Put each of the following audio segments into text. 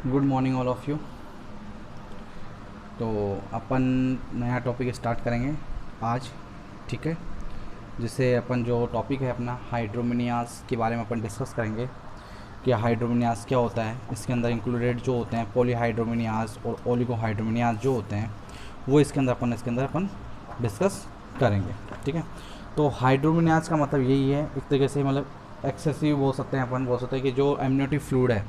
Good morning all of you. तो अपन नया topic start करेंगे आज, ठीक है। जिससे अपन जो टॉपिक है अपना हाइड्रोमिनियाज के बारे में अपन डिस्कस करेंगे कि हाइड्रोमिनियाज क्या होता है। इसके अंदर इंक्लूडेड जो होते हैं पॉलीहाइड्रोमिनियाज और ओलिगोहाइड्रोमिनियाज जो होते हैं वो इसके अंदर अपन डिस्कस करेंगे, ठीक है। तो हाइड्रोमिनियाज का मतलब यही है, एक तरीके से मतलब एक्सेसिव बोल सकते हैं, अपन बोल सकते हैं कि जो एमनियोटिक फ्लूइड है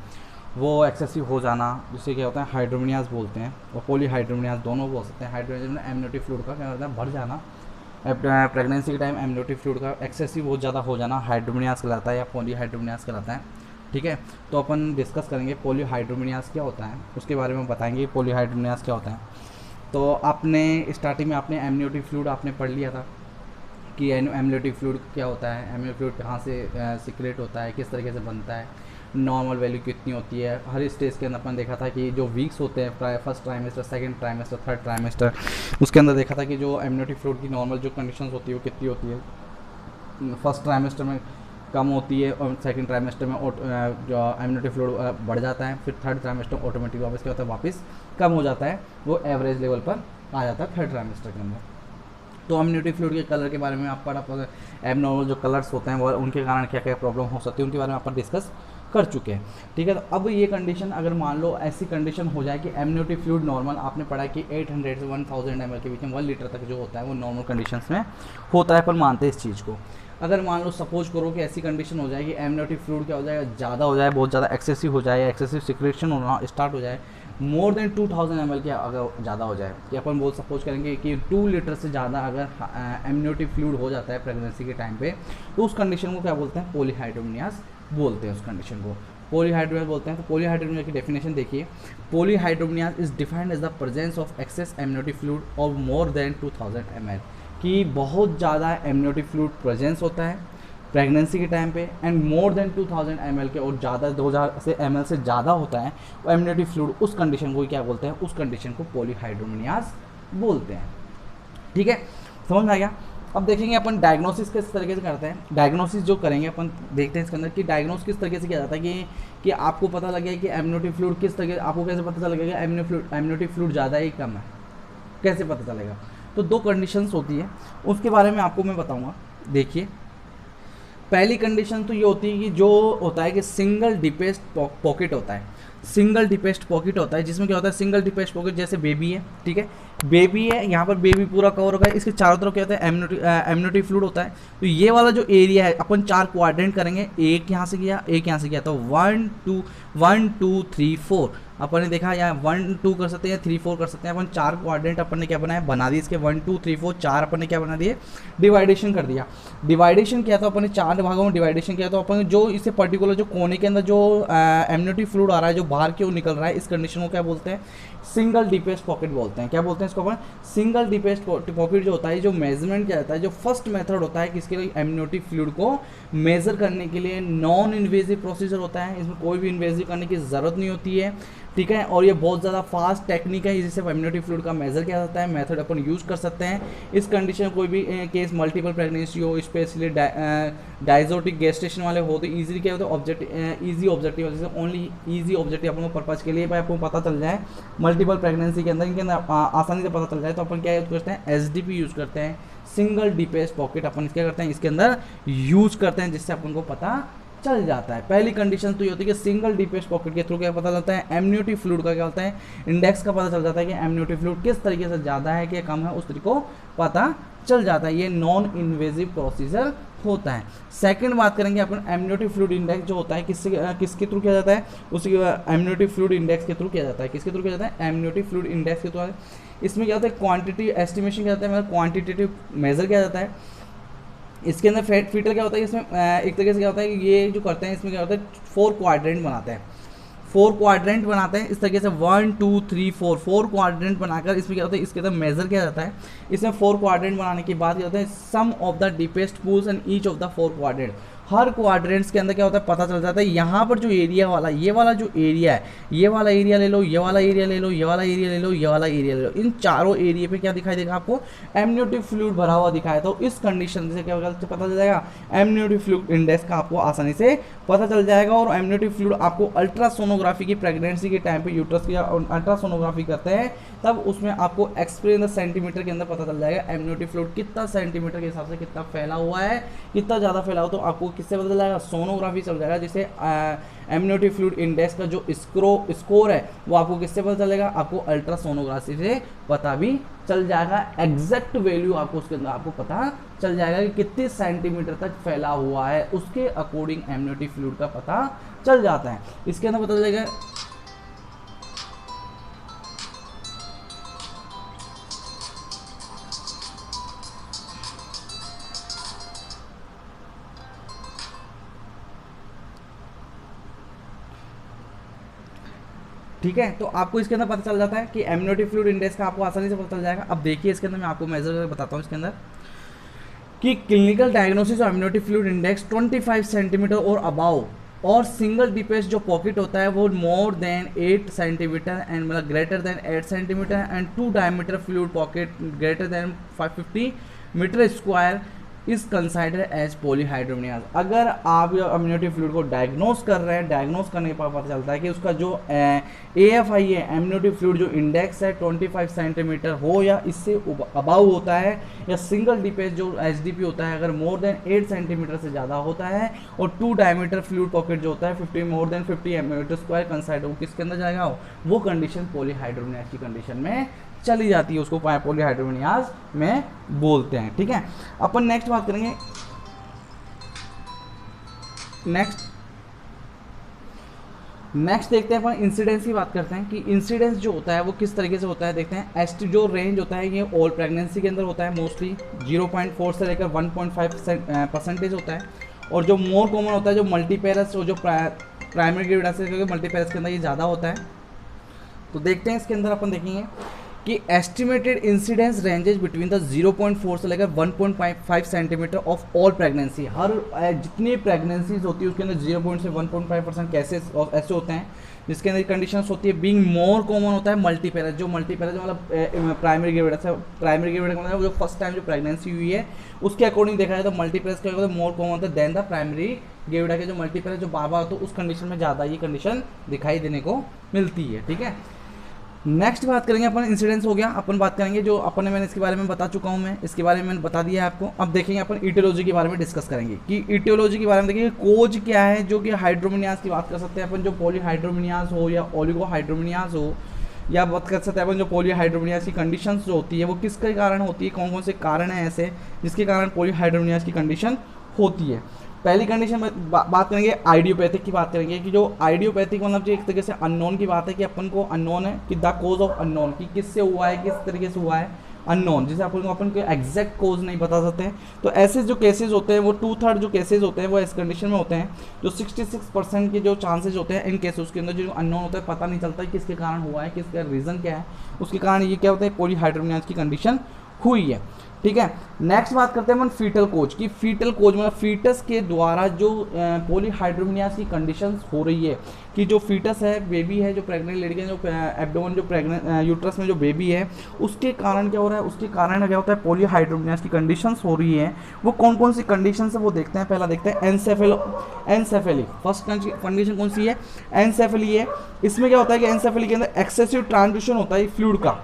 वो एक्सेसिव हो जाना, जिससे क्या होता है हाइड्रोमिनियाज बोलते हैं। और पॉलीहाइड्रोमिनियाज दोनों बोल सकते हैं। हाइड्रोमिनियाज में एमनियोटिक फ्लूइड का क्या होता है, बढ़ जाना। प्रेगनेंसी के टाइम एमनियोटिक फ्लूइड का एक्सेसिव बहुत ज़्यादा हो जाना हाइड्रोमिनियाज कहलाता है या पॉलीहाइड्रोमिनियाज कहलाता है, ठीक है। तो अपन डिस्कस करेंगे पॉलीहाइड्रोमिनियाज क्या होता है, उसके बारे में बताएंगे पॉलीहाइड्रोमिनियाज क्या होता है। तो आपने स्टार्टिंग में आपने एमनियोटिक फ्लूइड आपने पढ़ लिया था कि एमनियोटिक फ्लूइड क्या होता है, एमनियोटिक फ्लूइड कहाँ से सिक्रेट होता है, किस तरीके से बनता है, नॉर्मल वैल्यू कितनी होती है। हर स्टेज के अंदर अपन देखा था कि जो वीक्स होते हैं first trimester, second trimester, third trimester, उसके अंदर देखा था कि जो एमनियोटिक फ्लूइड की नॉर्मल जो कंडीशंस होती है वो कितनी होती है। फर्स्ट ट्राइमेस्टर में कम होती है और सेकंड ट्राइमेस्टर में जो एमनियोटिक फ्लूइड बढ़ जाता है। फिर थर्ड ट्राइमेस्टर ऑटोमेटिक वापस क्या होता है, वापस कम हो जाता है, वो एवरेज लेवल पर आ जाता है थर्ड ट्राइमेस्टर के अंदर। तो एमनियोटिक फ्लूइड के कलर के बारे में आप पढ़ा, एबनॉर्मल जो कलर्स होते हैं वो उनके कारण क्या क्या प्रॉब्लम हो सकती है उनके बारे में अपन डिस्कस कर चुके हैं, ठीक है। तो अब ये कंडीशन अगर मान लो ऐसी कंडीशन हो जाए कि एमनियोटिक फ्लूइड नॉर्मल, आपने पढ़ा कि 800 से 1000 ml के बीच में 1 लीटर तक जो होता है वो नॉर्मल कंडीशंस में होता है, अपन मानते हैं इस चीज़ को। अगर मान लो सपोज करो कि ऐसी कंडीशन हो जाए कि एमनियोटिक फ्लूइड क्या हो जाएगा, ज़्यादा हो जाए, बहुत ज़्यादा एक्सेसिव हो जाए, एक्सेसिव सिक्रेशन होना स्टार्ट हो जाए, मोर देन 2000 ml के अगर ज़्यादा हो जाए, कि अपन बहुत सपोज करेंगे कि 2 लीटर से ज़्यादा अगर एमनियोटिक फ्लूइड हो जाता है प्रेगनेंसी के टाइम पे, तो उस कंडीशन को क्या बोलते हैं, पॉलीहाइड्रोमिनियाज बोलते हैं। उस कंडीशन को पॉलीहाइड्रोमिनियाज बोलते हैं। तो पॉलीहाइड्रोमिनियाज की डेफिनेशन देखिए, polyhydramnios is defined as the presence of excess amniotic fluid और मोर देन 2000 ml, कि बहुत ज़्यादा एमनियोटिक फ्लूइड प्रेजेंस होता है प्रेगनेंसी के टाइम पे एंड मोर देन 2000 ml के, और ज़्यादा 2000 से ml से ज़्यादा होता है वो एमनियोटिक फ्लूइड, उस कंडीशन को क्या बोलते हैं, उस कंडीशन को पॉलीहाइड्रोमिनियाज बोलते हैं, ठीक है। समझ में आ गया। अब देखेंगे अपन डायग्नोसिस किस तरीके से करते हैं। डायग्नोसिस जो करेंगे अपन देखते हैं इसके अंदर कि डायग्नोस किस तरीके से किया जाता है कि आपको पता लगे कि एमनियोटिक फ्लूइड किस तरीके, आपको कैसे पता चलेगा एमनियोटिक फ्लूइड ज़्यादा है कम है, कैसे पता चलेगा। तो 2 कंडीशंस होती है, उसके बारे में आपको मैं बताऊँगा। देखिए, पहली कंडीशन तो ये होती है कि जो होता है कि सिंगल डिपेस्ट पॉकेट होता है, सिंगल डिपेस्ट पॉकेट होता है, जिसमें क्या होता है, सिंगल डिपेस्ट पॉकेट, जैसे बेबी है, ठीक है, बेबी है, यहाँ पर बेबी पूरा कवर होगा, इसके चारों तरफ क्या होता है, एमनियोटिक फ्लूइड होता है। तो ये वाला जो एरिया है अपन 4 क्वाड्रेंट करेंगे, एक यहाँ से किया, एक यहाँ से किया, तो 1 2 3 4 अपन ने देखा, यहाँ 1 2 कर सकते हैं, 3 4 कर सकते हैं। अपन 4 क्वाड्रेंट अपन ने क्या बनाया, बना दिए इसके 1 2 3 4 4 अपन ने क्या बना दिए, डिवाइडेशन कर दिया। डिवाइडेशन किया तो अपन ने 4 भागों में डिवाइडेशन किया, तो अपन जो इसे पर्टिकुलर जो कोने के अंदर जो एमनियोटिक फ्लूइड आ रहा है, जो बाहर की ओर निकल रहा है, इस कंडीशन को क्या बोलते हैं, सिंगल डिपेस्ट पॉकेट बोलते हैं। क्या बोलते हैं इसको अपन, सिंगल डिपेस्ट पॉकेट जो होता है, जो मेजरमेंट किया जाता है, जो फर्स्ट मेथड होता है किसके लिए, एमनियोटिक फ्लूइड को मेजर करने के लिए नॉन इन्वेजिव प्रोसीजर होता है, इसमें कोई भी इन्वेजिव करने की ज़रूरत नहीं होती है, ठीक है। और ये बहुत ज़्यादा फास्ट टेक्निक है, जिससे एमनियोटिक फ्लूइड का मेजर किया जाता है, मेथड अपन यूज़ कर सकते हैं। इस कंडीशन में कोई भी केस मल्टीपल प्रेगनेंसी हो, स्पेशली डायजोटिक गेस्टेशन वाले हो, तो ईजिली क्या होता है, ऑब्जेक्टिव ईजी ऑब्जेक्टिव, जैसे ओनली ईजी ऑब्जेक्टिव अपन को पर्पज़ के लिए भाई आपको पता चल जाए मल्टीपल प्रेगनेंसी के अंदर, इनके अंदर आसानी से पता चल जाए, तो अपन क्या यूज़ करते हैं, एसडीपी यूज़ करते हैं, सिंगल डिपेस्ट पॉकेट अपन क्या करते हैं, इसके अंदर यूज़ करते हैं, जिससे अपन को पता चल जाता है। पहली कंडीशन तो ये होती है कि सिंगल डिपेस्ट पॉकेट के थ्रू क्या पता चलता है, एमनियोटिक फ्लूइड का क्या होता है, इंडेक्स का पता चल जाता है कि एमनियोटिक फ्लूइड किस तरीके से ज़्यादा है कि कम है, उस तरीके को पता चल जाता है। ये नॉन इन्वेजिव प्रोसीजर होता है। सेकंड बात करेंगे अपन, एमनियोटिक फ्लूइड इंडेक्स जो होता है किसके थ्रू किया जाता है, उसी एमनियोटिक फ्लूइड इंडेक्स के थ्रू किया जाता है। किसके थ्रू किया जाता है, एमनियोटिक फ्लूइड इंडेक्स के थ्रू। इसमें क्या होता है, क्वांटिटी एस्टिमेशन किया जाता है, मतलब क्वांटिटेटिव मेजर किया जाता है। इसके अंदर फीटर क्या होता है, इसमें एक तरीके से क्या होता है कि ये जो करते हैं, इसमें क्या होता है, 4 क्वाड्रेंट बनाते हैं, 4 क्वाड्रेंट बनाते हैं इस तरीके से, 1 2 3 4 क्वाड्रेंट बनाकर इसमें क्या होता है, इसके अंदर मेजर किया जाता है। इसमें 4 क्वाड्रेंट बनाने के बाद क्या होता है, sum of the deepest pools and each of the 4 quadrant, हर क्वाड्रेंट्स के अंदर क्या होता है पता चल जाता है। यहाँ पर जो एरिया वाला, ये वाला जो एरिया है, ये वाला एरिया ले लो, ये वाला एरिया ले लो, ये वाला एरिया ले लो, ये वाला एरिया ले लो, इन चारों एरिया पे क्या दिखाई देगा आपको, एमनियोटिक फ्लूइड भरा हुआ दिखाया। तो इस कंडीशन से क्या पता चल जाएगा, एमनियोटिक फ्लूइड इंडेक्स का आपको आसानी से पता चल जाएगा। और एमनियोटिक फ्लूइड आपको अल्ट्रासोनोग्राफी की, प्रेगनेंसी के टाइम पे यूट्रस की अल्ट्रासोनोग्राफी करते हैं तब उसमें आपको एक्सप्रेस इन द सेंटीमीटर के अंदर पता चल जाएगा एमनियोटिक फ्लूइड कितना सेंटीमीटर के हिसाब से कितना फैला हुआ है, कितना ज़्यादा फैला हो। तो आपको किससे पता चल जाएगा, सोनोग्राफी चल जाएगा। जिसे एमनियोटिक फ्लूइड इंडेक्स का जो स्कोर है वो आपको किससे पता चलेगा, आपको अल्ट्रासोनोग्राफी से पता भी चल जाएगा। एग्जैक्ट वैल्यू आपको उसके अंदर आपको पता चल जाएगा कि कितने सेंटीमीटर तक फैला हुआ है, उसके अकॉर्डिंग एमनियोटिक फ्लूइड का पता चल जाता है। इसके अंदर पता चलेगा ठीक है। तो आपको इसके अंदर पता चल जाता है कि एमनियोटिक फ्लूइड इंडेक्स का आपको आसानी से पता चल जाएगा। अब देखिए इसके अंदर मैं आपको मेजर करके बताता हूँ इसके अंदर कि clinical diagnosis of amniotic fluid index 25 centimetre और अबाउ, और सिंगल डीपेस्ट जो पॉकेट होता है वो मोर देन 8 सेंटीमीटर एंड मतलब greater than 8 centimetre, and 2 diameter fluid pocket greater than 550 metre square is consider as polyhydramnios. अगर आप एमनियोटिक फ्लूइड को डायग्नोस कर रहे हैं, डायग्नोस करने के बाद पता चलता है कि उसका जो AFI है, एमनियोटिक फ्लूइड जो इंडेक्स है 25 सेंटीमीटर हो या इससे अबाउ होता है, या सिंगल डीपेज जो SDP होता है अगर मोर देन 8 सेंटीमीटर से ज़्यादा होता है, और 2 डायमीटर फ्लूइड पॉकेट जो होता है 50 more than 50 meter square consider, वो किसके अंदर जाएगा, वो कंडीशन पॉलीहाइड्रोमिनियाज की कंडीशन में चली जाती है, उसको पॉलीहाइड्रोमिनियाज में बोलते हैं। ठीक है, अपन नेक्स्ट बात करेंगे। नेक्स्ट देखते हैं अपन इंसिडेंस की बात करते हैं कि इंसिडेंस जो होता है वो किस तरीके से होता है। देखते हैं एस्ट जो रेंज होता है ये ऑल प्रेगनेंसी के अंदर होता है, मोस्टली 0.4 से लेकर 1.5% होता है। और जो मोर कॉमन होता है जो मल्टीपेरस और जो प्राइमरी ग्रेविड मल्टीपेरस के अंदर ये ज़्यादा होता है। तो देखते हैं इसके अंदर अपन देखेंगे कि estimated incidence ranges between the 0.4 से लेकर 1.5 सेंटीमीटर ऑफ ऑल प्रेगनेंसी। हर जितनी प्रेगनेंसीज होती है उसके अंदर 0. से 1.5% केसेस ऐसे होते हैं जिसके अंदर कंडीशंस होती है। बीइंग मोर कॉमन होता है मल्टीपेरस, जो मल्टीपेरस मतलब प्राइमरी ग्रेविड है, प्राइमरी ग्रेविड का मतलब जो फर्स्ट टाइम जो प्रेगनेंसी हुई है उसके अकॉर्डिंग देखा जाए तो मल्टीपेरस क्या होता है, मोर कॉमन होता है देन द प्राइमरी ग्रेविड के जो मल्टीपेरस जो बार तो उस कंडीशन में ज़्यादा ये कंडीशन दिखाई देने को मिलती है। ठीक है, नेक्स्ट बात करेंगे अपन, इंसिडेंस हो गया, अपन बात करेंगे जो अपन मैंने इसके बारे में बता चुका हूँ, मैं इसके बारे में मैंने बता दिया है आपको। अब देखेंगे अपन ईटियोलॉजी के बारे में डिस्कस करेंगे कि ईटियोलॉजी के बारे में देखेंगे कोज क्या है, जो कि हाइड्रोमिनियाज की बात कर सकते हैं अपन, जो पॉलीहाइड्रोमिनियाज हो या ओलिगोहाइड्रोमिनियाज हो, या बात कर सकते हैं अपन जो पॉलीहाइड्रोमिनियाज की कंडीशंस जो होती है वो किसके कारण होती है, कौन कौन से कारण हैं ऐसे जिसके कारण पॉलीहाइड्रोमिनियाज की कंडीशन होती है। पहली कंडीशन में बात करेंगे आइडियोपैथिक की बात करेंगे कि जो आइडियोपैथिक मतलब जो एक तरीके से अननोन की बात है कि अपन को अननोन है कि द कोज ऑफ अननोन, कि किससे हुआ है, किस तरीके से हुआ है, अननोन, जिसे अपन को एग्जैक्ट कोज नहीं बता सकते हैं। तो ऐसे जो केसेस होते हैं वो 2/3 जो केसेस होते हैं वो इस कंडीशन में होते हैं। जो 66% के जो चांसेज होते हैं इन केसेस के अंदर जो अननोन होता है, पता नहीं चलता है किसके कारण हुआ है, किसका रीज़न क्या है, उसके कारण ये क्या होता है पॉलीहाइड्रोमिनियाज की कंडीशन हुई है। ठीक है, नेक्स्ट बात करते हैं अपन फीटल कोज की। फीटल कोज मतलब फीटस के द्वारा जो पॉलीहाइड्रोमिनियाज की कंडीशंस हो रही है कि जो फीटस है, बेबी है, जो प्रेग्नेंट लेडी है, जो एब्डोमेन जो प्रेग्नेंट यूट्रस में जो बेबी है उसके कारण क्या हो रहा है, उसके कारण क्या होता है पॉलीहाइड्रोमिनियाज की कंडीशंस हो रही है। वो कौन कौन सी कंडीशंस है वो देखते हैं। पहला देखते हैं एनसेफेली। फर्स्ट कंडीशन कौन सी है, एनसेफेली है। इसमें क्या होता है कि एनसेफेली के अंदर एक्सेसिव ट्रांसड्यूशन होता है फ्लूइड का,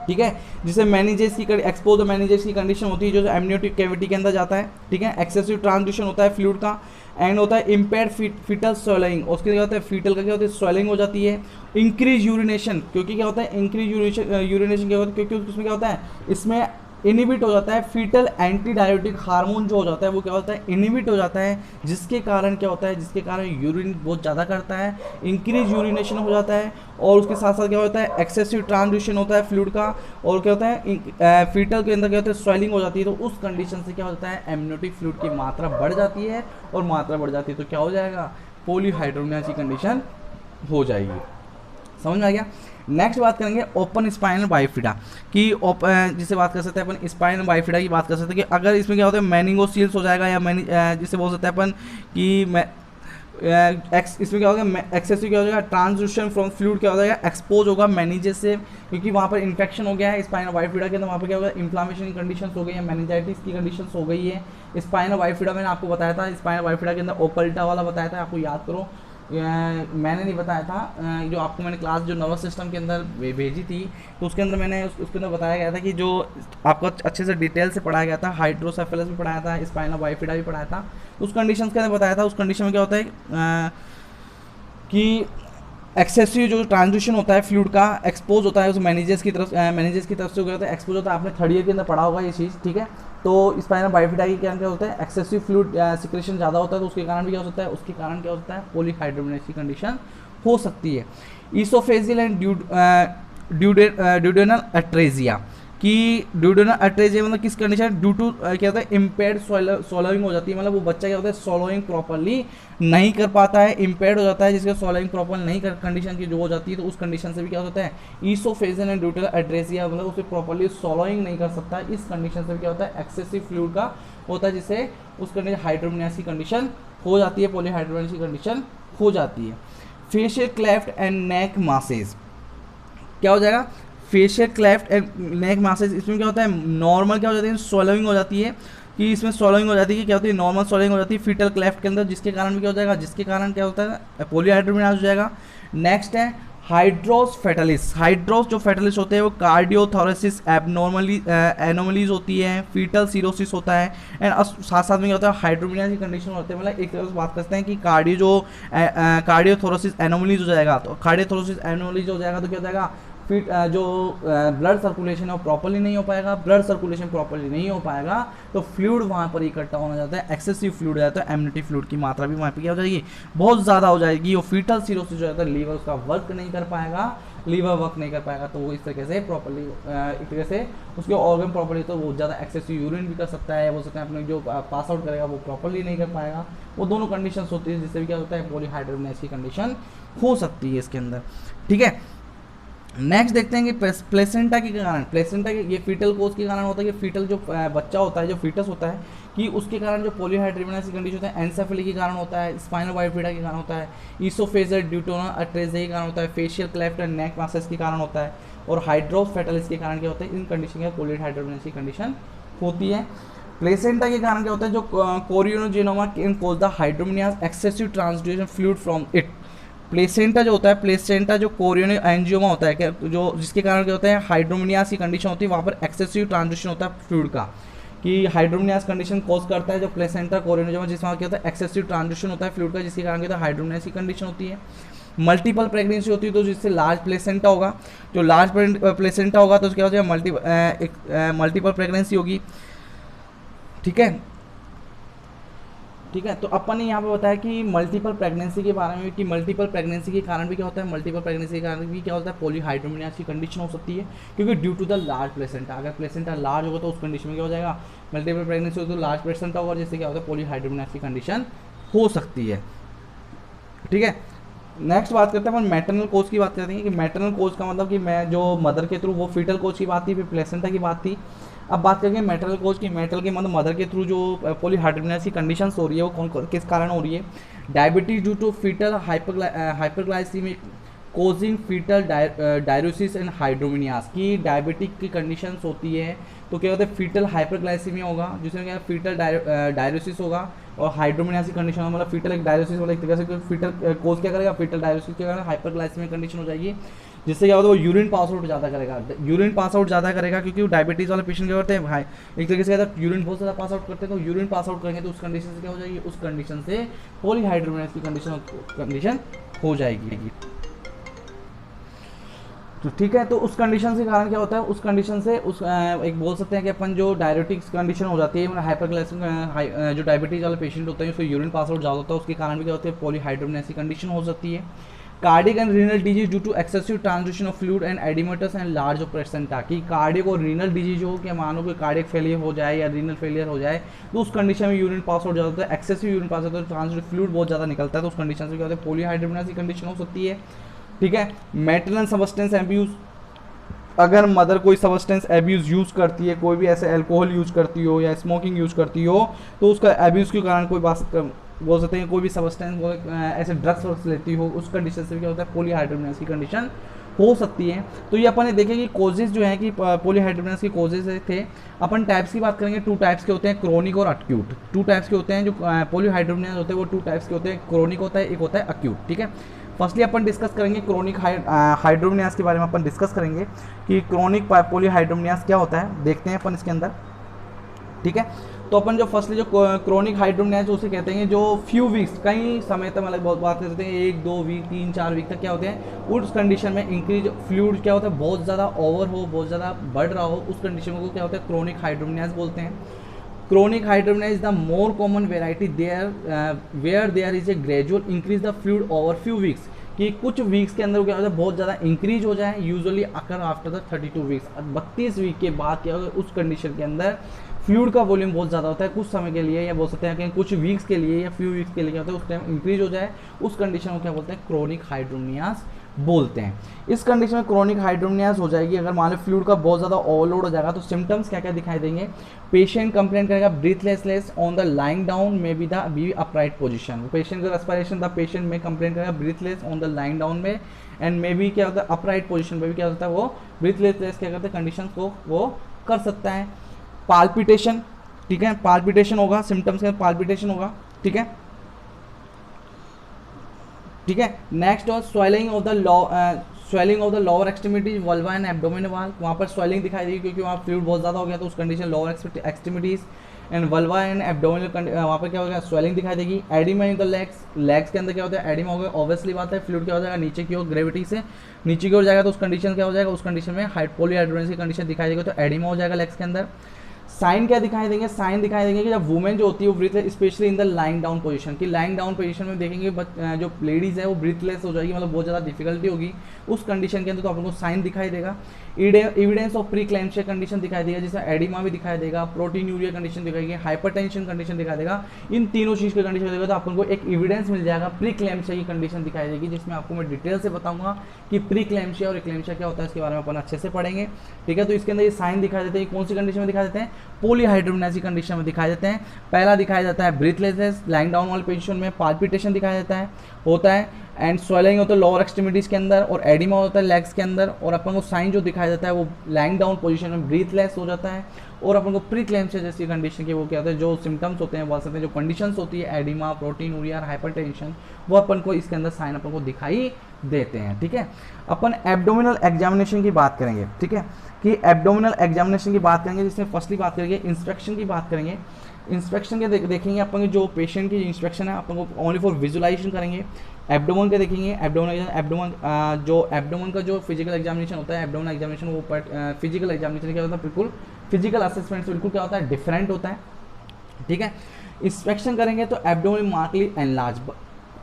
ठीक है, जिसे मैनिजेस की एक्सपोज मैनिजेस की कंडीशन होती है जो एमनियोटिक कैविटी के अंदर जाता है। ठीक है, एक्सेसिव ट्रांसड्यूशन होता है फ्लूइड का, एंड होता है इम्पेयर्ड फीटल स्वेलिंग। उसके क्या होता है फीटल का क्या होता है स्वेलिंग हो जाती है। इंक्रीज यूरिनेशन, क्योंकि क्या होता है इंक्रीज यूरिनेशन क्या होता है, क्योंकि उसमें क्या होता है इसमें इनिबिट हो जाता है फीटल एंटी डायरेटिक हार्मोन जो हो जाता है वो क्या होता है इनिबिट हो जाता है, जिसके कारण क्या होता है, जिसके कारण यूरिन बहुत ज़्यादा करता है, इंक्रीज यूरिनेशन हो जाता है, और उसके साथ साथ क्या होता है एक्सेसिव ट्रांसड्यूशन होता है फ्लूइड का, और क्या होता है फीटल के अंदर क्या होता है स्वेलिंग हो जाती है। तो उस कंडीशन से क्या होता है एमनियोटिक फ्लूइड की मात्रा बढ़ जाती है, और मात्रा बढ़ जाती है तो क्या हो जाएगा पॉलीहाइड्रोमिनियाज की कंडीशन हो जाएगी। समझ में आ गया। नेक्स्ट बात करेंगे ओपन स्पाइनल बाइफिडा की, जिसे बात कर सकते हैं अपन स्पाइनल बाइफिडा की बात कर सकते हैं कि अगर इसमें क्या होता है मेनिंगोसील्स हो जाएगा या जिसे बोल सकते हैं अपन कि इसमें क्या होगा एक्सेसिव क्या हो जाएगा ट्रांसड्यूशन फ्रॉम फ्लूइड क्या हो जाएगा एक्सपोज होगा मैनेजेस से, क्योंकि वहाँ पर इन्फेक्शन हो गया है स्पाइनल बाइफिडा के अंदर, वहाँ पर क्या होगा इन्फ्लामेशन की कंडीशंस हो गई है, मैनेजाइटिस की कंडीशंस हो गई है। स्पाइनल बाइफिडा मैंने आपको बताया था, स्पाइनल बाइफिडा के अंदर ओपल्टा वाला बताया था, आपको याद करो, मैंने नहीं बताया था, जो आपको मैंने क्लास जो नर्वस सिस्टम के अंदर भेजी थी तो उसके अंदर मैंने उसके अंदर बताया गया था कि जो आपको अच्छे से डिटेल से पढ़ाया गया था, हाइड्रोसेफेलस भी पढ़ाया था, स्पाइनल बाइफिडा भी पढ़ाया था, उस कंडीशंस के अंदर बताया था। उस कंडीशन में क्या होता है कि एक्सेसिव जो ट्रांजिशन होता है फ्लूइड का एक्सपोज होता है उस मैनेजर्स की तरफ से क्या होता है एक्सपोज होता है, आपने थर्ड ईयर के अंदर पढ़ा होगा ये चीज़, ठीक है। तो स्पाइनल बाइफिडा की क्या होता है एक्सेसिव फ्लूइड सिक्रेशन ज़्यादा होता है, तो उसके कारण भी क्या होता है, उसके कारण क्या होता है पॉलीहाइड्रोमिनेस की कंडीशन हो सकती है। ईसोफेजियल एंड ड्यूडेनल अट्रेजिया कि ड्यूडेनल अट्रेजिया मतलब किस कंडीशन ड्यू टू क्या होता है इम्पेयर्ड सोलोइंग हो जाती है, मतलब वो बच्चा क्या होता है सोलोइंग प्रॉपरली नहीं कर पाता है, इम्पेयर्ड हो जाता है, जिसका सोलोइंग प्रॉपर नहीं कर कंडीशन की जो हो जाती है, तो उस कंडीशन से भी क्या होता है ईसोफेजियल एंड ड्यूडेनल अट्रेजिया, मतलब उसे प्रॉपरली सोलोइंग नहीं कर सकता, इस कंडीशन से भी क्या होता है एक्सेसिव फ्लूइड का होता है, जिससे उस कंडीशन हाइड्रोमिनेस की कंडीशन हो जाती है, पॉलीहाइड्रोमिनेस की कंडीशन हो जाती है। Facial cleft and neck masses क्या हो जाएगा, facial cleft and neck masses, इसमें क्या होता है नॉर्मल क्या हो जाती है सोलोइंग हो जाती है, कि इसमें सोलोइंग हो जाती है कि क्या होती है नॉर्मल सोलोइंग हो जाती है फीटल क्लेफ्ट के अंदर, जिसके कारण भी क्या हो जाएगा, जिसके कारण क्या होता है पॉलीहाइड्रोमिनेस हो जाएगा। नेक्स्ट है हाइड्रोस फेटलिस, हाइड्रोस जो फेटलिस होते हैं वो कार्डियोथोरेसिस एनोमलीज होती है, फीटल सीरोसिस होता है, एंड साथ साथ में क्या होता है हाइड्रोमिनेस की कंडीशन होती है, मतलब एक तरह से बात करते हैं कि कार्डियोथोरेसिस एनोमलीज हो जाएगा, तो कार्डियोथोरेसिस एनोमलीज हो जाएगा तो क्या हो जाएगा फिट जो ब्लड सर्कुलेशन है वो प्रॉपर्ली नहीं हो पाएगा, ब्लड सर्कुलेशन प्रॉपर्ली नहीं हो पाएगा तो फ्लूइड वहाँ पर इकट्ठा होना जाता है, एक्सेसिव फ्लूइड हो जाता है, एम्निटी फ्लूइड की मात्रा भी वहाँ पर क्या हो जाएगी बहुत ज़्यादा हो जाएगी, वो फीटल सीरोसिस हो जाता है, लीवर उसका वर्क नहीं कर पाएगा, लीवर वर्क नहीं कर पाएगा तो वो इस तरीके से प्रॉपर्ली एक तरीके से उसके ऑर्गन प्रॉपर्ली तो वो ज़्यादा एक्सेसिव यूरिन भी कर सकता है, वो सकता है अपने जो पास आउट करेगा वो प्रॉपर्ली नहीं कर पाएगा, वो दोनों कंडीशन होती है जिससे भी क्या होता है पॉलीहाइड्रोमिनेस की कंडीशन हो सकती है इसके अंदर, ठीक है। नेक्स्ट देखते हैं कि प्लेसेंटा के कारण, प्लेसेंटा के ये फीटल कोज के कारण होता है कि फीटल जो बच्चा होता है जो फीटस होता है कि उसके कारण जो पॉलीहाइड्रोमिनेस की कंडीशन होता है, एंसेफेली के कारण होता है, स्पाइनल बाइफिडा के कारण होता है, ईसोफेजियल ड्यूडेनल अट्रेजिया के कारण होता है, facial cleft and neck masses के कारण होता है, और हाइड्रोस फेटलिस के कारण क्या होता है इन कंडीशन का पॉलीहाइड्रोमिनेस की कंडीशन होती है। प्लेसेंटा के कारण क्या होता है जो chorioangioma can cause the hydramnios excessive transudation fluid from it, placenta जो होता है प्लेसेंटा जो कोरियन एंजियोमा होता है क्या जो जिसके कारण क्या होता है हाइड्रोमिनियास की कंडीशन होती है, वहाँ पर एक्सेसिव ट्रांजिशन होता है फ्लूइड का, कि हाइड्रोमिनियास कंडीशन कॉज करता है जो प्लेसेंटा कोरियनोजेमा जिसमें क्या होता है एक्सेसिव ट्रांजिशन होता है फ्लूइड का, जिसके कारण क्या होता है हाइड्रोमिनियास की कंडीशन होती है। मल्टीपल प्रेगनेंसी होती है तो जिससे लार्ज प्लेसेंटा होगा, जो लार्ज प्लेसेंटा होगा तो क्या हो जाएगा मल्टीपल प्रेगनेंसी होगी, ठीक है, ठीक है। तो अपन ने यहाँ पे बताया कि मल्टीपल प्रेगनेंसी के बारे में कि मल्टीपल प्रेगनेंसी के कारण भी क्या होता है, मल्टीपल प्रेगनेंसी के कारण भी क्या होता है पॉलीहाइड्रोमिनियास की कंडीशन हो सकती है, क्योंकि due to the large placenta, अगर प्लेसेंटा लार्ज होगा तो उस कंडीशन में क्या हो जाएगा मल्टीपल प्रेगनेंसी हो तो लार्ज प्लेसेंटा होगा, जिससे क्या होता है पॉलीहाइड्रोमिनियास की कंडीशन हो सकती है, ठीक है। नेक्स्ट बात करते हैं अपन मैटरनल कोज की बात करते हैं कि मैटरनल कोज का मतलब कि मैं जो मदर के थ्रू वो फीटल कोज की बात थी, फिर प्लेसेंटा की बात थी, अब बात करेंगे मेटल कोज की, मेटल के मतलब मदर के थ्रू जो पॉलीहाइड्रोमिनेस की कंडीशंस हो रही है वो कौन किस कारण हो रही है, diabetes due to fetal hyperglycemic causing fetal diuresis and hydramnios की डायबिटिक की कंडीशंस होती है, तो क्या होता है फीटल हाइपरग्लाइसीमिया होगा जिसमें क्या फीटल डायरोसिस होगा और हाइड्रोमिनियास की कंडीशन मतलब फीटल एक डायरोसिस वाला एक तरीके से फीटल कोज क्या करेगा फीटल डायरोसिस के कारण हाइपरग्लाइसीमिक कंडीशन हो जाएगी, जिससे क्या होता है वो यूरिन पास आउट ज़्यादा करेगा, यूरिन पास आउट ज़्यादा करेगा क्योंकि वो डायबिटीज़ वाले पेशेंट क्या करते हैं भाई एक तरीके से कहता है यूरिन बहुत ज़्यादा पास आउट करते हैं, तो यूरिन पास आउट करेंगे तो उस कंडीशन से क्या हो जाएगी, उस कंडीशन से पॉलीहाइड्रोमिनेस की कंडीशन हो जाएगी, तो ठीक है। तो उस कंडीशन के कारण क्या होता है, उस कंडीशन से उस एक बोल सकते हैं कि अपन जो डायबिटिक्स कंडीशन हो जाती है मतलब हाइपरग्लाइसेमिक जो डायबिटीज वाले पेशेंट होते हैं उसको यूरिन पास आउट ज़्यादा होता है, उसके कारण भी क्या होता है पॉलीहाइड्रोमिनेस की कंडीशन हो सकती है। Cardiac and renal disease due to excessive transudation of fluid and edematous and large placenta, कि कार्डिक और रीनल डिजीज हो कि मानो कि कार्डिक फेलियर हो जाए या रीनल फेलियर हो जाए तो उस कंडीशन में यूरिन पास आउट ज़्यादा होता है, एक्सेसिव यूरिन पास होता है, ट्रांसड्यूस फ्लूइड बहुत ज़्यादा निकलता है, तो उस कंडीशन से क्या होता है पॉलीहाइड्रोमिनेस की कंडीशन हो सकती है। ठीक है। मेटरनल सबस्टेंस एब्यूज, अगर मदर कोई सबस्टेंस एब्यूज़ यूज़ करती है, कोई भी ऐसे अल्कोहल यूज़ करती हो या स्मोकिंग यूज़ करती हो, तो उसका एब्यूज़ के कारण कोई बात बोल सकते हैं, कोई भी सबस्टेंस ऐसे ड्रग्स वर्ग्स लेती हो, उस कंडीशन से क्या होता है पॉलीहाइड्रोमिनास की कंडीशन हो सकती है। तो ये अपन ने देखे कि कोजेज जो है कि पॉलीहाइड्रोमिनास के कोजेज थे। अपन टाइप्स की बात करेंगे, 2 टाइप्स के होते हैं, क्रोनिक और अक्यूट। 2 टाइप्स के होते हैं जो पॉलीहाइड्रोमिनास होते हैं, वो 2 टाइप्स के होते हैं, क्रोनिक होता है, एक होता है अक्यूट। ठीक है, फर्स्टली अपन डिस्कस करेंगे क्रोनिक हाइड्रोमिनास के बारे में अपन डिस्कस करेंगे कि क्रोनिक पॉलीहाइड्रोमिनास क्या होता है, देखते हैं अपन इसके अंदर। ठीक है, तो अपन जो फर्स्टली जो क्रोनिक हाइड्रोमिनास उसे कहते हैं जो फ्यू वीक्स, कई समय तक मतलब बहुत बात करते हैं 1-2 वीक 3-4 वीक तक क्या होते हैं, उस कंडीशन में इंक्रीज फ्लूइड क्या होता है बहुत ज़्यादा ओवर हो, बहुत ज़्यादा बढ़ रहा हो, उस कंडीशन को क्या होता है क्रोनिक हाइड्रोमिनास बोलते हैं। Chronic hydromelia is the more common variety there where there is a gradual increase the fluid over few weeks, कि कुछ वीक्स के अंदर क्या होता है बहुत ज़्यादा इंक्रीज हो जाए, usually occur after the 32 weeks, 32 week के बाद क्या होगा उस कंडीशन के अंदर फ्लूइड का वॉल्यूम बहुत ज़्यादा होता है कुछ समय के लिए, या बोल सकते हैं कि कुछ वीक्स के लिए या फ्यू वीक्स के लिए क्या होता है उस टाइम इंक्रीज हो जाए, उस कंडीशन को क्या बोलते हैं क्रोनिक हाइड्रोमियास बोलते हैं। इस कंडीशन में क्रोनिक हाइड्रोमियास हो जाएगी अगर मान लो फ्लूइड का बहुत ज़्यादा ओवरलोड हो जाएगा, तो सिम्टम्स क्या क्या दिखाई देंगे, पेशेंट कंप्लेन करेगा breathlessness on the lying down में be the be upright position, patient का रेस्पिरेशन द पेशेंट में कंप्लेन करेगा breathless on the lying down में, एंड मे बी क्या होता है अपराइट पोजीशन में भी क्या होता है वो ब्रीथलेसनेस क्या करते हैं कंडीशन को वो कर सकता है। पाल्पिटेशन, ठीक है, पाल्पिटेशन होगा, सिम्टम्स का पाल्पिटेशन होगा। ठीक है, ठीक है, नेक्स्ट और swelling of the lower extremities vulva and abdomen वाल, वहाँ पर स्वेलिंग दिखाई देगी क्योंकि वहाँ फ्लूइड बहुत ज़्यादा हो गया, तो उस condition lower extremities and vulva and abdominal वहाँ पर क्या होगा स्वेलिंग दिखाई देगी। एडिमा इन द लेग्स के अंदर क्या होता है एडिमा हो गया, ऑब्वियसली बात है फ्लूइड क्या हो जाएगा नीचे की ओर, ग्रेविटी से नीचे की ओर जाएगा, तो उस कंडीशन क्या हो जाएगा, उस कंडीशन में पॉलीहाइड्रोमिनास की कंडीशन दिखाई देगी, तो एडिमा हो जाएगा लेग्स के अंदर। साइन क्या दिखाई देंगे, साइन दिखाई देंगे कि जब वुमेन जो होती है वो breathless, specially in the lying down position, कि लाइंग डाउन पोजीशन में देखेंगे जो लेडीज़ है वो ब्रीथलेस हो जाएगी, मतलब बहुत ज़्यादा डिफिकल्टी होगी उस कंडीशन के अंदर, तो आप लोगों को साइन दिखाई देगा। एविडेंस ऑफ प्री क्लैम्सिया कंडीशन दिखाई देगा, जिसमें एडिमा भी दिखाई देगा, प्रोटीन यूरिया कंडीशन दिखाएगी, हाइपरटेंशन कंडीशन दिखाई देगा, इन तीनों चीज़ की कंडीशन देगा, तो आपको एक एविडेंस मिल जाएगा प्री क्लैम्सिया की कंडीशन दिखाई देगी, जिसमें आपको मैं डिटेल से बताऊंगा कि प्री क्लैम्सिया और एक्लैम्सिया क्या होता है, इसके बारे में अपन अच्छे से पढ़ेंगे। ठीक है, तो इसके अंदर ये साइन दिखाई देते हैं, कौन सी कंडीशन में दिखाई देते हैं पॉलीहाइड्रोमिनास की कंडीशन में दिखाई देते हैं। पहला दिखाया जाता है ब्रीथलेसनेस लाइंग डाउन वाली पोजीशन में, पाल्पिटेशन दिखाया जाता है होता है, एंड स्वेलिंग होता है लोअर एक्सट्रीमिटीज के अंदर, और एडिमा होता है लेग्स के अंदर, और अपन को साइन जो दिखाया जाता है वो लाइंग डाउन पोजीशन में ब्रीथलेस हो जाता है, और अपन को प्री क्लैम्सिया जैसी कंडीशन की वो क्या होता है जो सिम्टम्स होते हैं बोल सकते हैं, जो कंडीशंस होती है एडिमा, प्रोटीन यूरिया, हाइपरटेंशन, वो अपन को इसके अंदर साइन अपन को दिखाई देते हैं। ठीक है, अपन एब्डोमिनल एग्जामिनेशन की बात करेंगे। ठीक है, कि एब्डोमिनल एग्जामिनेशन की बात करेंगे, जिसमें फर्स्टली बात करेंगे इंस्पेक्शन की बात करेंगे। इंस्पेक्शन के देखेंगे अपन जो पेशेंट की इंस्पेक्शन है अपन को ओनली फॉर विजुलाइजेशन करेंगे। एब्डोमन के देखेंगे, एब्डोमन का जो फिजिकल एग्जामिनेशन होता है, एब्डोमन एग्जामिनेशन वो फिजिकल एग्जामिनेशन क्या होता है बिल्कुल फिजिकल असेसमेंट से बिल्कुल क्या होता है डिफरेंट होता है। ठीक है, इंस्पेक्शन करेंगे तो एब्डोमन मार्कली एनलार्ज,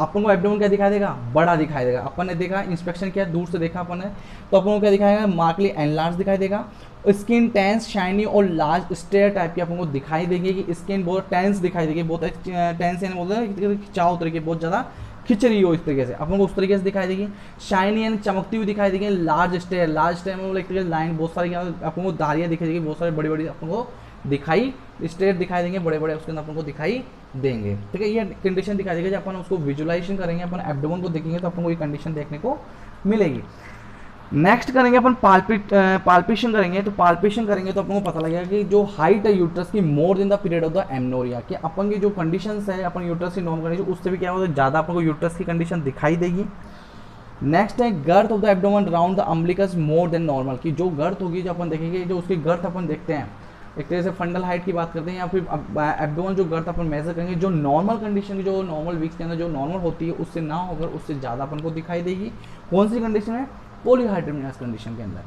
अपन को एब्डोमन क्या दिखाई देगा बड़ा दिखाई देगा, अपन ने देखा इंस्पेक्शन किया दूर से देखा अपन ने, तो अपन को क्या दिखाएगा मार्कली एनलार्ज दिखाई देगा। स्किन टेंस शाइनी और लार्ज स्टेयर टाइप की अपन को दिखाई देगी, कि स्किन बहुत टेंस दिखाई देगी, बहुत टेंस यानी बोलते हैं खिंचाव तरीके बहुत ज़्यादा खिंच रही हो, इस तरीके से अपन को उस तरीके से दिखाई देगी। शाइनी यानी चमकती हुई दिखाई देगी। लार्ज स्टेयर में एक तरीके लाइन बहुत सारी अपन को धारियाँ दिखाई देगी, बहुत सारी बड़ी बड़ी अपन को दिखाई स्टेयर दिखाई देंगे, बड़े बड़े उसके अंदर अपन को दिखाई देंगे। ठीक है, ये कंडीशन दिखाई देगी, जब अपन उसको विजुलाइजेशन करेंगे, अपन एब्डोमेन को देखेंगे तो अपन को ये कंडीशन देखने को मिलेगी। नेक्स्ट करेंगे अपन पाल्पेशन करेंगे, तो पाल्पेशन करेंगे तो अपन को पता लगेगा कि जो हाइट है यूट्रस की more than the period of the amenorrhoea, कि अपन की जो कंडीशंस है अपन यूट्रस की नॉर्मल कंडीशन उससे भी क्या होता है ज़्यादा अपन को यूट्रस की कंडीशन दिखाई देगी। नेक्स्ट है girth of the abdomen round the umbilicus more than normal, की जो गर्थ होगी जो अपन देखेंगे, जो उसकी गर्थ अपन देखते हैं एक तरह से फंडल हाइट की बात करते हैं, या फिर एब्डोमेन जो गर्थ अपन मेजर करेंगे जो नॉर्मल कंडीशन जो नॉर्मल वीक्स के अंदर जो नॉर्मल होती है उससे ना होकर उससे ज़्यादा अपन को दिखाई देगी। कौन सी कंडीशन है पॉलीहाइड्रोमिनास कंडीशन के अंदर।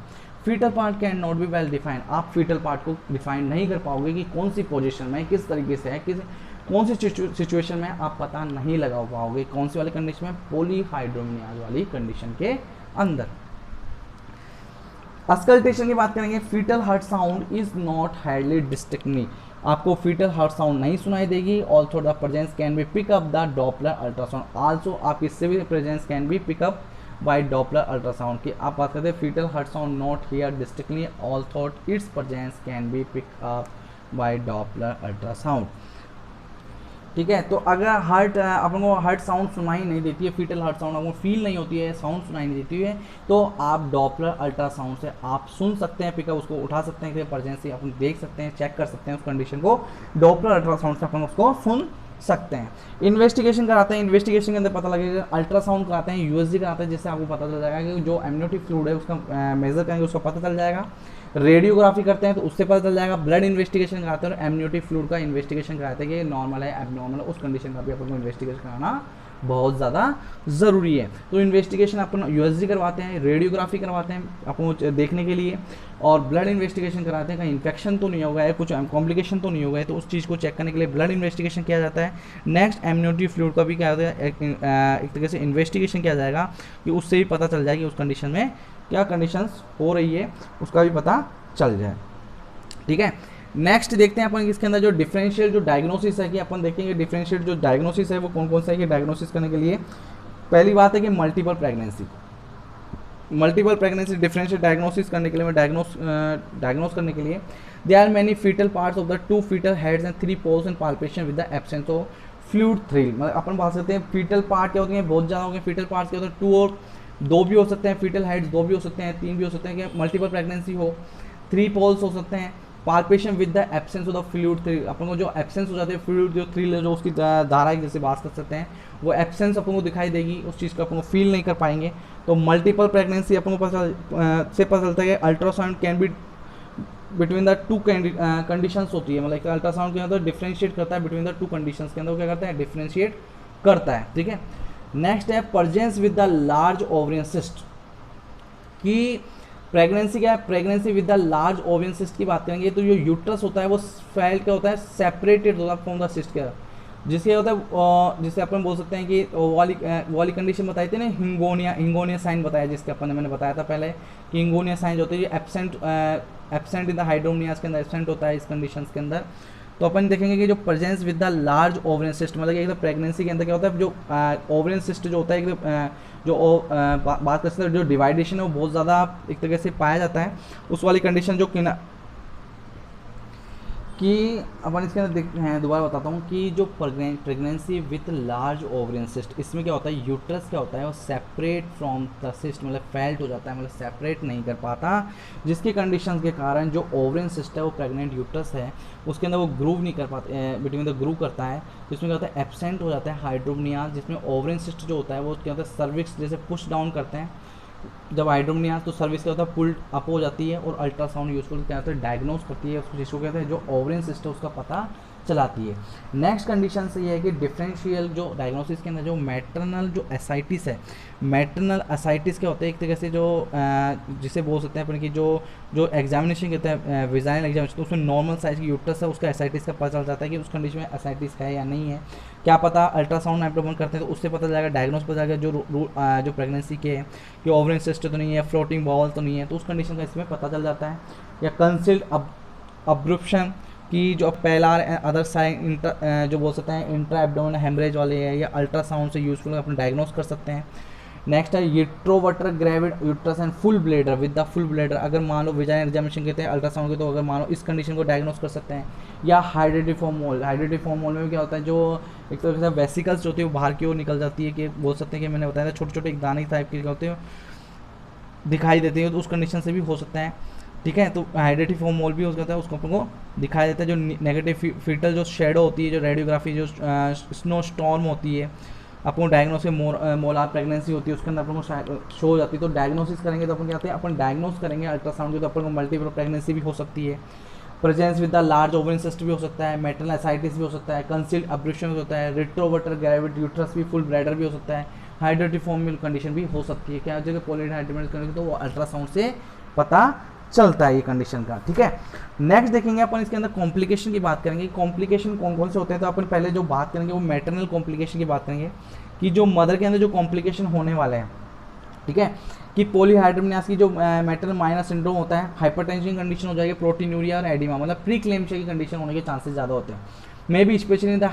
Foetal part can not be well defined, आप फीटल पार्ट को डिफाइन नहीं कर पाओगे कि कौन सी पोजीशन में किस तरीके से है, कौन सी सिचुएशन में आप पता नहीं लगा पाओगे, कौन सी वाली कंडीशन में पॉलीहाइड्रोमिनास वाली कंडीशन के अंदर। अस्कल्टेशन की बात करेंगे, fetal heart sound is not highly distinctly, आपको फीटल हार्ट साउंड नहीं सुनाई देगी। Also the presence can be pick up the Doppler ultrasound, also आपकी civil presence can be pick up by Doppler ultrasound की आप बात करते हैं fetal heart sound not hear distinctly although its presence can be pick up by Doppler ultrasound. ठीक है, तो अगर हार्ट अपन को हार्ट साउंड सुनाई नहीं देती है, फीटल हार्ट साउंड आपको फील नहीं होती है, साउंड सुनाई नहीं देती है, तो आप डॉपलर अल्ट्रासाउंड से आप सुन सकते हैं, पिकअप उसको उठा सकते हैं कि प्रेजेंसी अपन देख सकते हैं, चेक कर सकते हैं उस कंडीशन को, डॉपलर अल्ट्रासाउंड से अपन उसको सुन सकते हैं। इन्वेस्टिगेशन कराते हैं, इन्वेस्टिगेशन के अंदर पता लगेगा, अल्ट्रासाउंड कराते हैं, यूएसजी कराते हैं, जिससे आपको पता चल जाएगा कि जो एमनियोटिक फ्लूइड है उसका मेजर करेंगे, उसका पता चल जाएगा। रेडियोग्राफी करते हैं तो उससे पता चल जाएगा। ब्लड इन्वेस्टिगेशन कराते हैं और एमनियोटिक फ्लूइड का इन्वेस्टिगेशन कराते हैं कि नॉर्मल है एबनॉर्मल है, उस कंडीशन का भी अपन को इन्वेस्टिगेशन कराना बहुत ज़्यादा ज़रूरी है। तो इन्वेस्टिगेशन अपन यूएसजी करवाते हैं, रेडियोग्राफी करवाते हैं अपन देखने के लिए, और ब्लड इन्वेस्टिगेशन कराते हैं कहीं इन्फेक्शन तो नहीं होगा है, कुछ कॉम्प्लिकेशन तो नहीं होगा है, तो उस चीज़ को चेक करने के लिए ब्लड इन्वेस्टिगेशन किया जाता है। नेक्स्ट एमनियोटिक फ्लूइड का भी क्या होता है, एक तरीके से इन्वेस्टिगेशन किया जाएगा कि उससे भी पता चल जाए कि उस कंडीशन में क्या कंडीशंस हो रही है, उसका भी पता चल जाए। ठीक है, नेक्स्ट देखते हैं अपन इसके अंदर जो डिफरेंशियल जो डायग्नोसिस है कि अपन देखेंगे डिफरेंशियल जो डायग्नोसिस है वो कौन कौन सा है कि डायग्नोसिस करने के लिए पहली बात है कि multiple pregnancy. Multiple pregnancy differential diagnosis करने के लिए डायग्नोस करने के लिए there are many foetal parts of the 2 foetal heads and 3 poles and palpation with the absence of fluid thrill. मतलब अपन बात करते हैं फीटल पार्ट क्या होते हैं, बहुत ज़्यादा हो गए फीटल पार्ट्स क्या होते हैं, 2 और 2 भी हो सकते हैं, फीटल हेड्स 2 भी हो सकते हैं, 3 भी हो सकते हैं कि मल्टीपल प्रेगनेंसी हो, 3 पोल्स हो सकते हैं, palpation with the absence of the fluid thrill. अपन को जो एब्सेंस हो जाते हैं फ्लूइड जो थ्रिल है जो उसकी धारा जैसे बात कर सकते हैं, वो एब्सेंस अपन को दिखाई देगी, उस चीज़ को अपन को फील नहीं कर पाएंगे। तो मल्टीपल प्रेगनेंसी अपन को पता चलता है कि ultrasound can be between the 2 conditions होती है, मतलब अल्ट्रासाउंड के अंदर डिफरेंशिएट करता है बिटवीन द 2 कंडीशंस के अंदर, वो क्या करता है डिफरेंशिएट करता है। ठीक है, नेक्स्ट है presence with the large ovarian cyst की प्रेगनेंसी क्या है, pregnancy with the large ovarian cyst की बात करेंगे तो जो यूट्रस होता है वो फेल्ट क्या होता है, सेपरेटेड होता है फ्रॉम द सिस्ट क्या, जिसके होता है जिसे अपन बोल सकते हैं कि वाली कंडीशन बताई थी ना, हिंगोनिया साइन बताया, जिसके अपन ने मैंने बताया था पहले कि हिंगोनिया साइन जो होती है एब्सेंट इन द हाइड्रोमनियास के अंदर एब्सेंट होता है इस कंडीशन के अंदर। तो अपन देखेंगे कि जो presence with the large ovarian cyst मतलब कि एकदम प्रेगनेंसी के अंदर क्या होता है, जो ओवरियन सिस्ट जो होता है बात कर सकते हैं जो डिवाइडेशन है वो बहुत ज़्यादा एक तरीके से पाया जाता है, उस वाली कंडीशन जो कि अपन इसके अंदर देखते हैं, दोबारा बताता हूँ कि जो pregnancy with large ovarian cyst, इसमें क्या होता है यूट्रस क्या होता है वो सेपरेट फ्रॉम द सिस्ट मतलब फेल्ट हो जाता है, मतलब सेपरेट नहीं कर पाता, जिसकी कंडीशन के कारण जो ओवरियन सिस्ट है वो प्रेग्नेंट यूट्रस है उसके अंदर वो ग्रूव नहीं कर पाते, बिटवीन द ग्रूव करता है, तो इसमें क्या होता है एब्सेंट हो जाता है हाइड्रोमनियास, जिसमें ओवरियन सिस्ट जो होता है वो क्या होता है सर्विक्स जैसे पुश डाउन करते हैं जब हाइड्रोमनियास, तो सर्विस क्या होता है पुल्ड अप हो जाती है, और अल्ट्रासाउंड यूजफुल क्या होता है डायग्नोस करती है उस चीज़ को कहते हैं जो ओवरियन सिस्ट है उसका पता चलाती है। नेक्स्ट कंडीशन से ये है कि डिफरेंशियल जो डायग्नोसिस के अंदर जो मैटरनल जो एसाइटिस है, मैटरनल एसाइटिस क्या होता है एक तरीके से जो जिसे बोल सकते हैं अपन की जो एग्जामिनेशन कहते हैं विजाइनल एग्जामिनेशन, तो उसमें नॉर्मल साइज की यूट्रस है उसका एसाइटिस का पता चल जाता है कि उस कंडीशन में एसाइटिस है या नहीं है, क्या पता अल्ट्रासाउंड एब्डोमेन करते हैं तो उससे पता चलेगा, डायग्नोस पता चलेगा जो प्रेगनेंसी के है कि ओवरियन सिस्ट तो नहीं है, फ्लोटिंग बॉल तो नहीं है, तो उस कंडीशन का इसमें पता चल जाता है। या कंसिल्ड अब्रुप्शन की जो पेलार अदर साइन जो बोल सकते हैं इंट्रा एब्डोमेनल हेमरेज वाले है, या अल्ट्रासाउंड से यूजफुल अपन डायग्नोस कर सकते हैं। नेक्स्ट है यूट्रोवर्टर gravid uterus and full bladder with the full bladder, अगर मान लो विजाइनल एग्जामिनेशन कहते हैं अल्ट्रासाउंड के, तो अगर मान लो इस कंडीशन को डायग्नोस कर सकते हैं। या हाइड्रेटिफॉर्म मोल में क्या होता है जो एक तरह से वेसिकल्स जो होती है वो बाहर की ओर निकल जाती है, कि बोल सकते हैं कि मैंने बताया था छोटे छोटे एक दाने टाइप के होते हैं दिखाई देते हैं, तो उस कंडीशन से भी हो सकता है। ठीक है, तो हाइड्रेटिफॉर्म मोल भी हो सकता है, उसको अपन को दिखाई देता है। जो नेगेटिव फीटल जो शेडो होती है, जो रेडियोग्राफी जो स्नो स्टॉर्म होती है, अपन डायग्नोस मोलार प्रेगनेंसी होती है उसके अंदर अपन को शो हो जाती है, तो डायग्नोसिस करेंगे तो अपन क्या होते हैं अपन डायग्नोस करेंगे अल्ट्रासाउंड के, तो अपन को मल्टीपल प्रेगनेंसी भी हो सकती है, presence with the large ovarian cyst भी हो सकता है, मैटरनल एसाइटिस भी हो सकता है, कंसील्ड अब्रेशन भी होता है, रेट्रोवर्टर ग्रेविड यूट्रस भी, फुल ब्लैडर भी हो सकता है, हाइड्रेटिफॉर्म कंडीशन भी हो सकती है। क्या जगह पॉलीड हाइड्रोमेटिक कंडीशन, तो वो अल्ट्रासाउंड से पता चलता है ये कंडीशन का। ठीक है, नेक्स्ट देखेंगे अपन इसके अंदर कॉम्प्लिकेशन की बात करेंगे, कॉम्प्लिकेशन कौन कौन से होते हैं, तो अपन पहले जो बात करेंगे वो मैटरनल कॉम्प्लिकेशन की बात करेंगे कि जो मदर के अंदर जो कॉम्प्लिकेशन होने वाले हैं। ठीक है, कि पॉलीहाइड्रोमनियास की जो मैटरनल माइनर सिंड्रोम होता है, हाइपरटेंशन कंडीशन हो जाएगी, प्रोटीनूरिया और एडिमा मतलब प्री क्लेम्शिया की कंडीशन होने के चांसेस ज़्यादा होते हैं। May be specially in the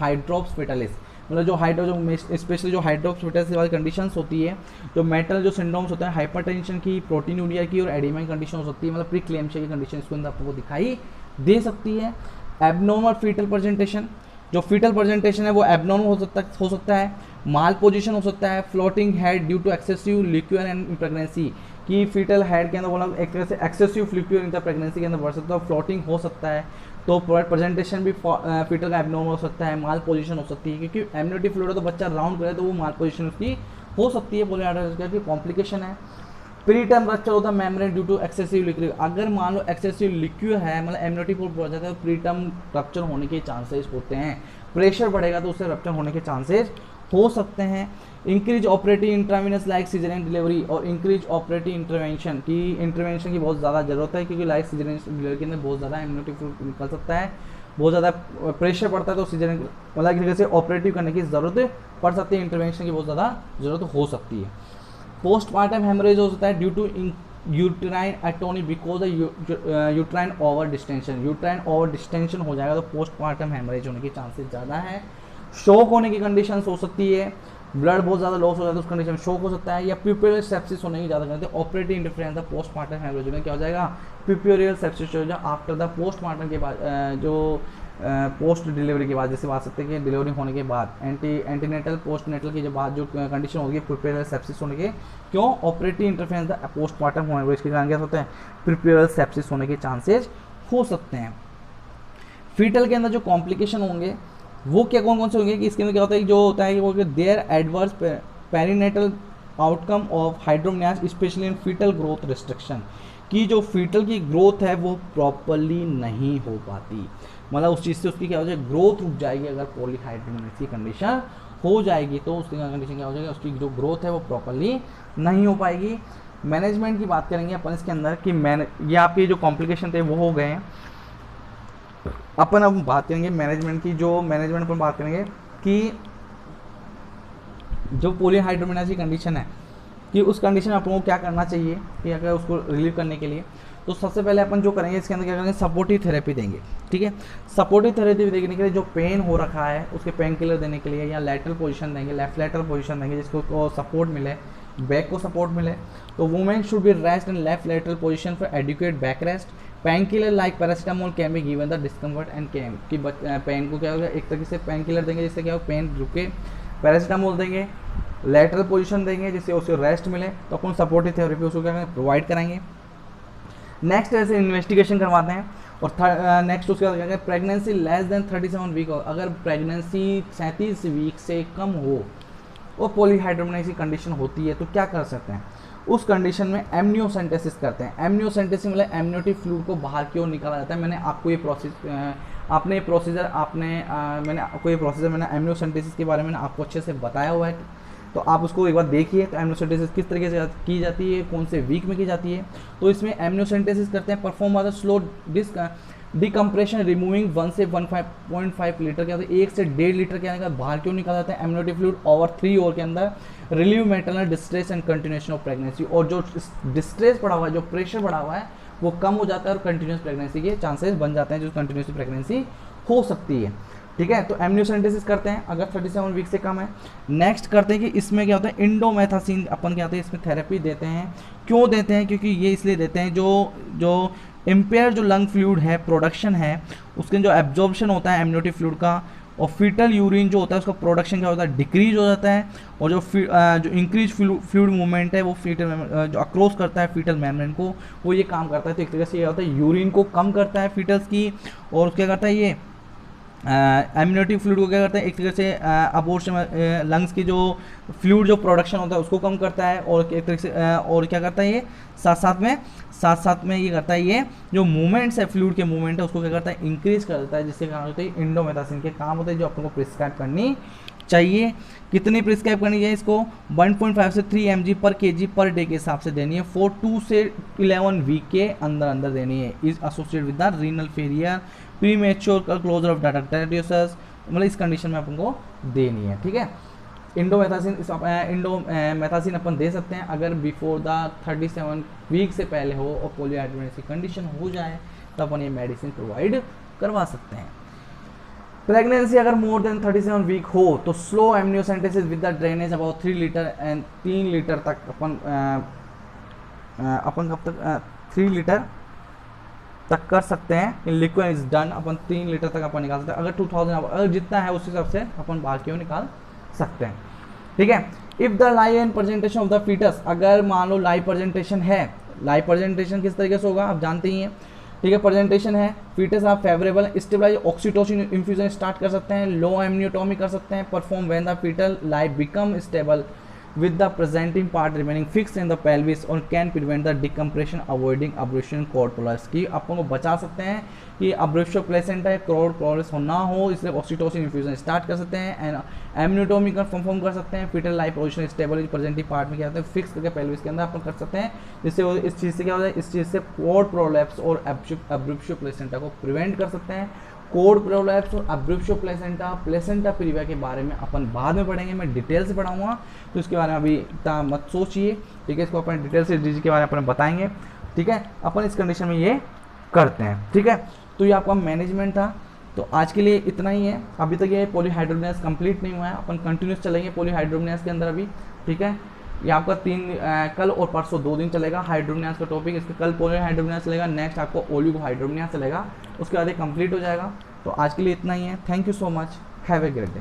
hydrops fetalis, मतलब जो हाइड्रो जो स्पेशली जो हाइड्रोप्स वाली कंडीशंस होती है, जो मेटल जो सिंड्रोम्स होता है, हाइपरटेंशन की, प्रोटीनूरिया की और एडीमा की कंडीशन हो सकती है, मतलब प्री क्लेम्शिया की कंडीशन इसके अंदर आपको दिखाई दे सकती है। एबनॉर्मल फीटल प्रेजेंटेशन, जो फीटल प्रेजेंटेशन है वो एबनॉर्मल हो सकता है, माल पोजीशन हो सकता है, floating head due to excessive liquid and pregnancy, कि फीटल हेड के अंदर बोला एक तरह से एक्सेसिव लिक्विड इंटर प्रेगनेंसी के अंदर बढ़ सकता है, फ्लोटिंग हो सकता है, तो प्रेजेंटेशन भी फीटल का एबनॉर्मल हो सकता है, माल पोजीशन हो सकती है, क्योंकि एमनियोटिक फ्लूइड तो बच्चा राउंड करे तो वो माल पोजीशन उसकी हो सकती है, पॉलीआर्टरी की कॉम्प्लिकेशन है। प्रीटर्म रप्चर होता है membrane due to excessive liquid, अगर मान लो एक्सेसिव लिक्विड है, मतलब एमनियोटिक फ्लूइड बढ़ जाता है तो प्रीटर्म रप्चर होने के चांसेस होते हैं, प्रेशर बढ़ेगा तो उससे रप्चर होने के चांसेस हो सकते हैं। Increase operative intravenous like caesarean delivery, और इंक्रीज ऑपरेटिव इंटरवेंशन की बहुत ज़्यादा जरूरत है, क्योंकि लाइक सीजरियन डिलीवरी के अंदर बहुत ज़्यादा एमनियोटिक फ्लूइड निकल सकता है, बहुत ज़्यादा प्रेशर पड़ता है तो सीजरियन मतलब एक तरीके से ऑपरेटिव करने की ज़रूरत पड़ सकती है, इंटरवेंशन की बहुत ज़्यादा जरूरत हो सकती है। पोस्टमार्टम हेमरेज हो सकता है due to uterine atony because uterine over distension, uterine over distension हो जाएगा तो पोस्टमार्टम हेमरेज होने के चांसेस ज़्यादा है। शोक होने की कंडीशन हो सकती है, ब्लड बहुत ज़्यादा लॉस हो जाता है उस कंडीशन में शोक हो सकता है, या प्यूपेरियल सेप्सिस होने की ज़्यादा करते हैं। ऑपरेटिव इंटरफेरेंस पोस्टमार्टम हेमरेज में क्या हो जाएगा, प्यूपेरियल सेप्सिस हो जाएगा आफ्टर द पोस्टमार्टम के बाद, जो पोस्ट डिलीवरी के बाद, जैसे बात सकते हैं कि डिलीवरी होने के बाद, एंटीनेटल पोस्टनेटल की जो बात जो कंडीशन होगी प्रिपेरियल सेप्सिस होने के, क्यों ऑपरेटिव इंटरफेरेंस पोस्टमार्टम होने इसके कारण क्या होते हैं, प्रिपेरियल सेप्सिस होने के चांसेस हो सकते हैं। फीटल के अंदर जो कॉम्प्लिकेशन होंगे वो क्या कौन कौन से होंगे, कि इसके अंदर क्या होता है, जो होता है कि वो their adverse perinatal outcome of hydramnios specially in fetal growth restriction, कि जो फीटल की ग्रोथ है वो प्रॉपरली नहीं हो पाती, मतलब उस चीज़ से उसकी क्या हो जाएगी, ग्रोथ रुक जाएगी। अगर पॉलीहाइड्रोमनियास की कंडीशन हो जाएगी तो उसकी कंडीशन क्या हो जाएगी, उसकी जो ग्रोथ है वो प्रॉपरली नहीं हो पाएगी। मैनेजमेंट की बात करेंगे अपन इसके अंदर कि ये आपके जो कॉम्प्लिकेशन थे वो हो गए हैं। अपन अब बात करेंगे मैनेजमेंट की, जो मैनेजमेंट अपन बात करेंगे कि जो पॉलीहाइड्रोमनियास की कंडीशन है कि उस कंडीशन में अपन को क्या करना चाहिए कि अगर उसको रिलीव करने के लिए, तो सबसे पहले अपन जो करेंगे इसके अंदर क्या करेंगे, सपोर्टिव थेरेपी देंगे। ठीक है, सपोर्टिव थेरेपी देने के लिए जो पेन हो रखा है उसके पेन किलर देने के लिए, या लेटरल पोजीशन देंगे, लेफ्ट लेटरल पोजीशन देंगे जिसको सपोर्ट मिले, बैक को सपोर्ट मिले। तो women should be rest in left lateral position for adequate back rest. Pain killer like paracetamol can be given the discomfort and calm, कि pain को क्या होगा, एक तरीके से पेन किलर देंगे जिससे क्या हो पेन रुके, पैरासीटामोल देंगे, लेटरल पोजीशन देंगे जिससे उसको रेस्ट मिले, तो अपन सपोर्टिव थेरेपी उसको क्या प्रोवाइड कराएंगे। नेक्स्ट ऐसे इन्वेस्टिगेशन करवाते हैं, और नेक्स्ट उसके बाद क्या करें, प्रेगनेंसी लेस देन 37 वीक, अगर प्रेगनेंसी 37 वीक से कम हो और पॉलीहाइड्रोमनियास की कंडीशन होती है तो क्या कर सकते हैं, उस कंडीशन में एमनियोसेंटेसिस करते हैं। एमनियोसेंटेसिस मतलब एमनियोटिक फ्लूइड को बाहर की ओर निकाला जाता है। मैंने आपको ये प्रोसीजर मैंने एमनियोसेंटेसिस के बारे में आपको अच्छे से बताया हुआ है, तो आप उसको एक बार देखिए। तो एमनियोसेंटेसिस किस तरीके से की जाती है, कौन से वीक में की जाती है, तो इसमें एमनियोसेंटेसिस करते हैं, perform by the slow decompression removing 1 से 1.5 लीटर के अंदर 1 से 1.5 लीटर के अंदर बाहर क्यों निकाला जाता है एमनियोटिक फ्लूइड ओवर 3 आवर के अंदर, relieve maternal distress and continuation of pregnancy, और जो डिस्ट्रेस बढ़ा हुआ है, जो प्रेशर बढ़ा हुआ है वो कम हो जाता है और कंटिन्यूस प्रेगनेंसी के चांसेस बन जाते हैं, जो कंटिन्यूस प्रेगनेंसी हो सकती है। ठीक है, तो एमनियोसेंटेसिस करते हैं अगर 37 वीक से कम है। नेक्स्ट करते हैं कि इसमें क्या होता है, इंडोमेथासिन अपन क्या होता है इसमें थेरेपी देते हैं। क्यों देते हैं, क्योंकि ये इसलिए देते हैं जो इम्पेयर जो लंग फ्लूइड है प्रोडक्शन है, उसके जो एब्जॉर्प्शन होता है एमनियोटिक फ्लूइड का, और फीटल यूरिन जो होता है उसका प्रोडक्शन क्या होता है, डिक्रीज हो जाता है, और जो इंक्रीज फ्लूइड मूवमेंट है वो फीटल जो अक्रॉस करता है फीटल मेम्ब्रेन को, वो ये काम करता है। तो एक तरीके से ये होता है यूरिन को कम करता है फीटल्स की, और क्या करता है ये एमनियोटिक फ्लूइड को क्या करता है, एक तरीके से अबॉर्शन लंग्स की जो फ्लूइड जो प्रोडक्शन होता है उसको कम करता है, और एक तरीके से और क्या करता है ये साथ में ये करता है, ये जो मूवमेंट्स है फ्लूइड के मूवमेंट है उसको क्या करता है, इंक्रीज कर देता है, जिसके कारण होता है इंडोमेथासिन के काम होते हैं जो अपन को प्रिस्क्राइब करनी चाहिए। कितनी प्रिस्क्राइब करनी है इसको, 1.5 से 3 mg पर kg पर डे के हिसाब से देनी है, 2 से 11 वीक के अंदर देनी है। Is associated with the renal failure, premature closure of डायरेक्टोसिस, मतलब इस कंडीशन में अपन को देनी है। ठीक है, इंडोमेथासिन अपन दे सकते हैं अगर बिफोर द 37 वीक से पहले हो और पॉलीहाइड्रोमनियास की कंडीशन हो जाए तो अपन ये मेडिसिन प्रोवाइड करवा सकते हैं। प्रेगनेंसी अगर मोर देन 37 वीक हो तो slow amniocentesis with the drainage about 3 litre and 3 litre तक अपन कब तक 3 लीटर तक कर सकते हैं। In liquid is done upon 3 litre तक अपन निकाल सकते हैं। अगर 2000 अगर जितना है उस हिसाब से अपन बाकी को निकाल सकते हैं। ठीक है। If the live and presentation of the foetus, अगर मान लो लाइव प्रेजेंटेशन है, लाइव प्रेजेंटेशन किस तरीके से होगा आप जानते ही हैं। ठीक है, प्रेजेंटेशन है, फीटस आप favourable stabilise oxytocin infusion start कर सकते हैं, लो एमनियोटॉमी कर सकते हैं, perform when the foetal life become stable with the presenting part remaining fixed in the pelvis और can prevent the decompression avoiding abruption cord prolapse की अपन को बचा सकते हैं कि abruption placenta है cord prolapse हो ना हो, इसलिए ऑक्सीटोसिन इन्फ्यूजन स्टार्ट कर सकते हैं एंड एमनियोटॉमी का परफॉर्म कर सकते हैं। Foetal life position stable presenting part में क्या होता है फिक्स करके पेल्विस के अंदर अपन कर सकते हैं, जिससे इस चीज़ से क्या होता है, इस चीज़ से cord prolapse और abruption placenta को प्रिवेंट कर सकते हैं। कोड प्रोलैप्स और अब्रूप्शो प्लेसेंटा, प्लेसेंटा प्रीविया के बारे में अपन बाद में पढ़ेंगे, मैं डिटेल से पढ़ाऊंगा, तो इसके बारे में अभी इतना मत सोचिए। ठीक है, इसको अपन डिटेल से डिजीज के बारे में अपन बताएंगे। ठीक है, अपन इस कंडीशन में ये करते हैं। ठीक है, तो ये आपका मैनेजमेंट था। तो आज के लिए इतना ही है। अभी तक ये पॉलीहाइड्रोमिनास कंप्लीट नहीं हुआ है, अपन कंटिन्यूस चलेंगे पॉलीहाइड्रोमिनास के अंदर अभी। ठीक है, ये आपका कल और परसों 2 दिन चलेगा हाइड्रोमिनास का टॉपिक। इसके कल पॉलीहाइड्रोमिनास चलेगा, नेक्स्ट आपको ओलिगोहाइड्रोमिनास चलेगा, उसके बाद ये कंप्लीट हो जाएगा। तो आज के लिए इतना ही है। Thank you so much, have a great day.